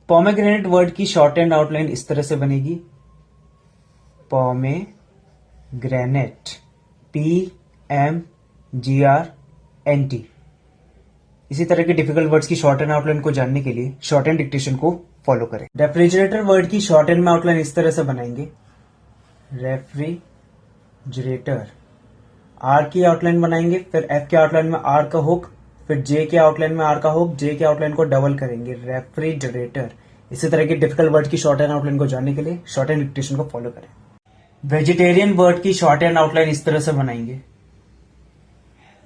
Pomegranate word की short and outline इस तरह से बनेगी, पोमेग्रेनेट, PMGRNT। इसी तरह के डिफिकल्ट वर्ड्स की शॉर्ट एंड आउटलाइन को जानने के लिए शॉर्ट एंड डिक्टेशन को फॉलो करें। रेफ्रिजरेटर वर्ड की शॉर्ट एंड में आउटलाइन इस तरह से बनाएंगे, रेफ्रिजरेटर। आर की आउटलाइन बनाएंगे, फिर एफ के आउटलाइन में आर का हुक, फिर जे के आउटलाइन में आर का हुक, जे के आउटलाइन को डबल करेंगे, रेफ्रिजरेटर। इसी तरह के डिफिकल्ट वर्ड की शॉर्ट एंड आउटलाइन को जानने के लिए शॉर्ट एंड डिक्टेशन को फॉलो करें। वेजिटेरियन वर्ड की शॉर्ट एंड आउटलाइन इस तरह से बनाएंगे,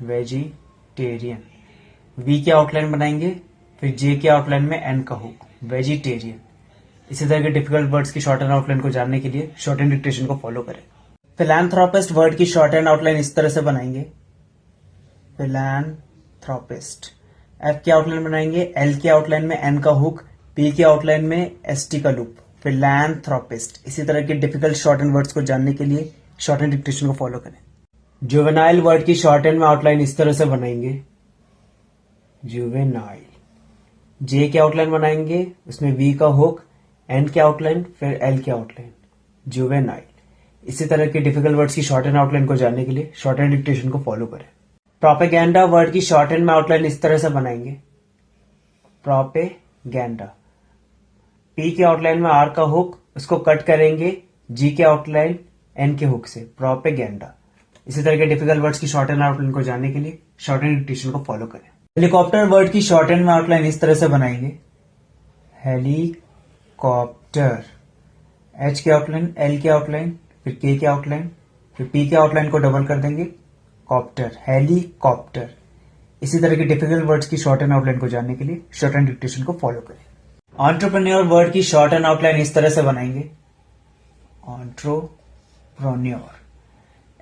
वेजिटेरियन। वी की आउटलाइन बनाएंगे, फिर जे के आउटलाइन में एन का हुक, वेजिटेरियन। इसी तरह के डिफिकल्ट वर्ड्स की शॉर्ट एंड आउटलाइन को जानने के लिए शॉर्ट एंड डिक्टेशन को फॉलो करें। फिलैंथ्रोपिस्ट वर्ड की शॉर्ट एंड आउटलाइन इस तरह से बनाएंगे, फिलैंथ्रोपिस्ट। एफ की आउटलाइन बनाएंगे, एल की आउटलाइन में एन का हुक, पी की आउटलाइन में एसटी का लूप, फिलैंथ्रोपिस्ट। इसी तरह के डिफिकल्ट शॉर्ट एंड वर्ड्स को जानने के लिए शॉर्ट एंड डिक्टेशन को फॉलो करें। जुवेनाइल वर्ड की शॉर्ट एंड में आउटलाइन इस तरह से बनाएंगे, जुवेनाइल। जे के आउटलाइन बनाएंगे, उसमें वी का हुक, एन के आउटलाइन, फिर एल के आउटलाइन, जुवेनाइल। इसी तरह के डिफिकल्ट वर्ड्स की शॉर्ट एंड आउटलाइन को जानने के लिए शॉर्ट एंड डिक्टेशन को फॉलो करें। प्रोपेगेंडा वर्ड की शॉर्ट एंड में आउटलाइन इस तरह से बनाएंगे, प्रोपेगेंडा। पी के आउटलाइन में आर का हुक, उसको कट करेंगे जी के आउटलाइन एन के हुक से, प्रोपेगेंडा। इसी तरह के डिफिकल्ट वर्ड्स की शॉर्ट एंड आउटलाइन को जानने के लिए शॉर्ट एंड डिक्टेशन को फॉलो करें। हेलीकॉप्टर वर्ड की शॉर्ट एंड में आउटलाइन इस तरह से बनाएंगे, हेलीकॉप्टर। एच के आउटलाइन, एल के आउटलाइन, फिर के के आउटलाइन, फिर पी के आउटलाइन को डबल कर देंगे, कॉप्टर, हेलीकॉप्टर। इसी तरह के डिफिकल्ट वर्ड्स की शॉर्ट एंड आउटलाइन को जानने के लिए शॉर्ट एंड डिक्टेशन को फॉलो करें। एंटरप्रेन्योर वर्ड की शॉर्ट एंड आउटलाइन इस तरह से बनाएंगे, एंटरप्रेन्योर।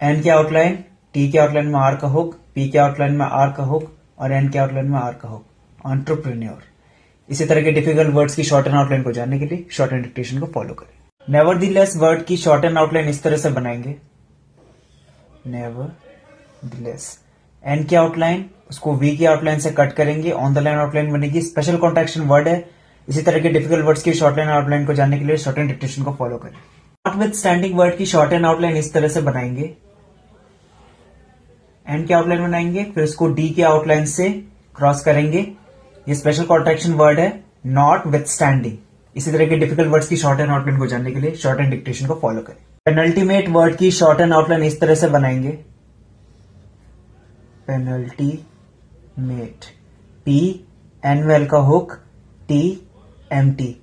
एन के आउटलाइन, टी के आउटलाइन में आर का हुक, पी के आउटलाइन में आर का हुक और एन के आउटलाइन में आर का हुक, एंटरप्रेन्योर। इसी तरह के डिफिकल्ट वर्ड्स की शॉर्ट एंड आउटलाइन को जानने के लिए शॉर्ट एंड डिक्टेशन को फॉलो करें। नेवरदीलेस वर्ड की शॉर्ट एंड आउटलाइन इस तरह से बनाएंगे, नेवरदीलेस। एन की आउटलाइन, उसको वी की आउटलाइन से कट करेंगे, ऑन द लाइन आउटलाइन बनेगी, स्पेशल कॉन्ट्रैक्शन वर्ड है। इसी तरह के डिफिकल्ट वर्ड्स की शॉर्ट एंड आउटलाइन को जानने के लिए शॉर्ट एंड डिक्टेशन को फॉलो करें। नॉट विथ स्टैंडिंग वर्ड की शॉर्ट एंड आउटलाइन इस तरह से बनाएंगे, एन की आउटलाइन बनाएंगे, फिर उसको डी के आउटलाइन से क्रॉस करेंगे। ये स्पेशल कॉन्ट्रैक्शन वर्ड है, नॉट विथ स्टैंडिंग। इसी तरह के डिफिकल्ट वर्ड्स की शॉर्ट एंड आउटलाइन को जानने के लिए शॉर्ट एंड डिक्टेशन को फॉलो करें। पेनल्टीमेट वर्ड की शॉर्ट एंड आउटलाइन इस तरह से बनाएंगे, पेनल्टीमेट। पी एन वेल का हुक, टी एम टी।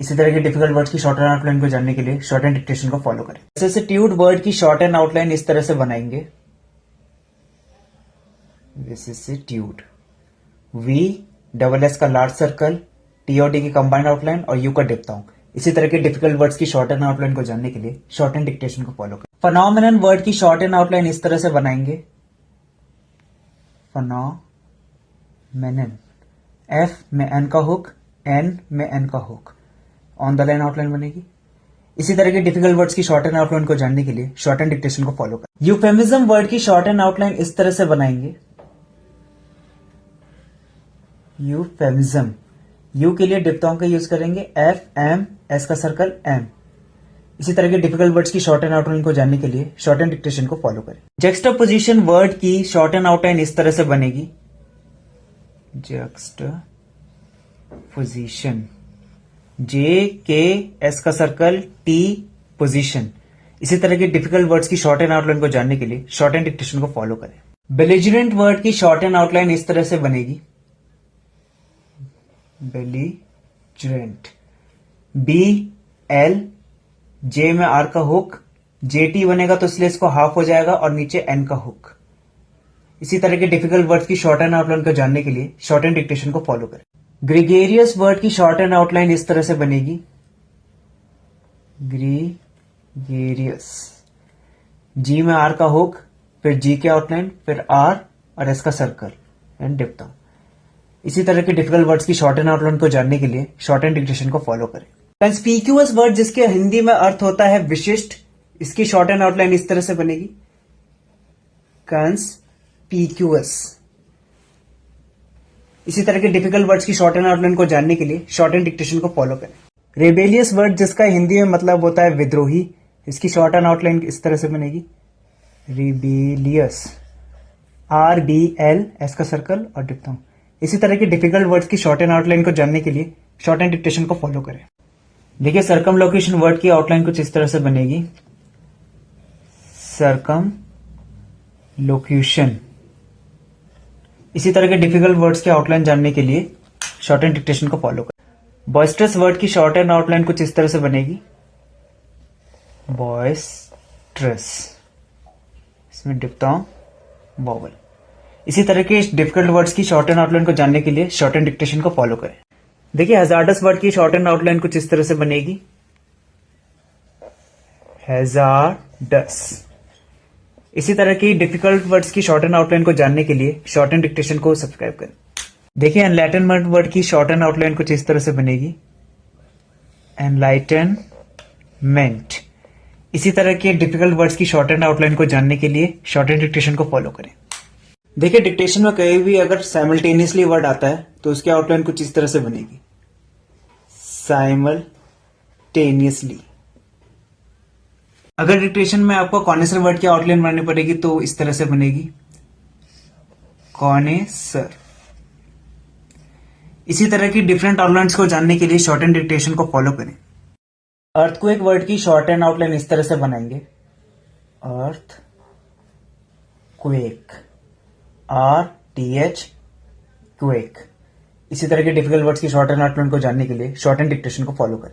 इसी तरह के डिफिकल्ट वर्ड्स की शॉर्ट एंड आउटलाइन को जानने के लिए शॉर्ट एंड डिक्टेशन को फॉलो करें। विसिसिट्यूड वर्ड की शॉर्ट एंड आउटलाइन इस तरह से बनाएंगे, विसिसिट्यूड। वी डबल एस का लार्ज सर्कल, टी और डी की कंबाइंड आउटलाइन और यू का डिप्थोंग। इसी तरह के डिफिकल्ट वर्ड्स की शॉर्ट एंड आउटलाइन को जानने के लिए शॉर्ट एंड डिक्टेशन को फॉलो करें। फेनोमेनन वर्ड की शॉर्ट एंड आउटलाइन इस तरह से बनाएंगे, फेनोमेनन। एफ में एन का हुक, एन में एन का hook, on the line outline बनेगी। इसी तरह के डिफिकल्ट वर्ड्स की शॉर्ट एंड आउटलाइन को जानने के लिए शॉर्ट एंड डिक्टेशन को फॉलो करें। यूफेमिज्म वर्ड की शॉर्ट एंड आउटलाइन इस तरह से बनाएंगे, यूफेमिज्म। यू के लिए डिप्थोंग का यूज करेंगे, एफ एम, एस का सर्कल एम। इसी तरह के डिफिकल्ट वर्ड्स की शॉर्ट एंड आउटलाइन को जानने के लिए शॉर्ट एंड डिक्टेशन को फॉलो करें। जक्सटापोजिशन वर्ड की शॉर्ट एंड आउटलाइन इस तरह से बनेगी, जक्सटापोजिशन। जे के एस का सर्कल, टी पोजिशन। इसी तरह के डिफिकल्ट वर्ड्स की शॉर्ट एंड आउटलाइन को जानने के लिए शॉर्ट एंड डिक्टेशन को फॉलो करें। बेलिजरेंट वर्ड की शॉर्ट एंड आउटलाइन इस तरह से बनेगी, बेलिजरेंट। बी एल, जे में आर का हुक, जे टी बनेगा तो इसलिए इसको हाफ हो जाएगा और नीचे एन का हुक। इसी तरह के डिफिकल्ट वर्ड्स की शॉर्ट एंड आउटलाइन को जानने के लिए शॉर्ट एंड डिक्टेशन को फॉलो करें। ग्रेगेरियस वर्ड की शॉर्ट एंड आउटलाइन इस तरह से बनेगी, ग्रेगेरियस। जी में आर का हुक, फिर जी के आउटलाइन, फिर आर और एस का सर्कल एंड डिप्थोंग। इसी तरह के डिफिकल्ट वर्ड्स की शॉर्ट एंड आउटलाइन को जानने के लिए शॉर्ट एंड डिक्टेशन को फॉलो करें। कंस्पीक्यूअस वर्ड जिसके हिंदी में अर्थ होता है विशिष्ट, इसकी शॉर्ट एंड आउटलाइन इस तरह से बनेगी, कंस्पीक्यूअस। इसी तरह के डिफिकल्ट वर्ड्स की शॉर्ट एंड आउटलाइन को जानने के लिए शॉर्ट एंड डिक्टेशन को फॉलो करें। रेबेलियस वर्ड जिसका हिंदी में मतलब होता है विद्रोही, इसकी शॉर्ट एंड आउटलाइन इस तरह से बनेगी, रिबेलियस, RBL, एस का सर्कल और डिप्थोंग। इसी तरह के डिफिकल्ट वर्ड्स की शॉर्ट एंड आउटलाइन को जानने के लिए शॉर्ट एंड डिक्टेशन को फॉलो करें। देखिए सर्कमलोकेशन वर्ड की आउटलाइन कुछ इस तरह से बनेगी, सर्कमलोक्यूशन। इसी तरह के डिफिकल्ट वर्ड्स की आउटलाइन जानने के लिए शॉर्ट एंड डिक्टेशन को फॉलो करें। बॉयस्ट्रस वर्ड की शॉर्ट एंड आउटलाइन कुछ इस तरह से बनेगी, बॉयस्ट्रस, इसमें डिप्थोंग, वोवल। इसी तरह के डिफिकल्ट वर्ड्स की शॉर्ट एंड आउटलाइन को जानने के लिए शॉर्ट एंड डिक्टेशन को फॉलो करें। देखिए हैजार्डस वर्ड की शॉर्ट एंड आउटलाइन कुछ इस तरह से बनेगी, हैजार्डस। इसी तरह की डिफिकल्ट वर्ड्स की शॉर्ट एंड आउटलाइन को जानने के लिए शॉर्ट एंड डिक्टेशन को सब्सक्राइब करें। देखिए एनलाइटनमेंट वर्ड की शॉर्ट एंड आउटलाइन कुछ इस तरह से बनेगी, एनलाइटनमेंट। इसी तरह के डिफिकल्ट वर्ड्स की शॉर्ट एंड आउटलाइन को जानने के लिए शॉर्ट एंड डिक्टेशन को फॉलो करें। देखिए डिक्टेशन में कहीं भी अगर साइमल्टेनियसली वर्ड आता है तो उसकी आउटलाइन कुछ इस तरह से बनेगी, साइमल्टेनियसली। अगर डिक्टेशन में आपको कॉनेसर वर्ड की आउटलाइन बनानी पड़ेगी तो इस तरह से बनेगी, कॉनेसर। इसी तरह की डिफरेंट आउटलाइंस को जानने के लिए शॉर्ट एंड डिक्टेशन को फॉलो करें। अर्थक्वेक वर्ड की शॉर्ट एंड आउटलाइन इस तरह से बनाएंगे, अर्थ क्वेक, RTH क्वेक। इसी तरह के डिफिकल्ट वर्ड्स की शॉर्ट एंड आउटलाइन को जानने के लिए शॉर्ट एंड डिक्टेशन को फॉलो करें।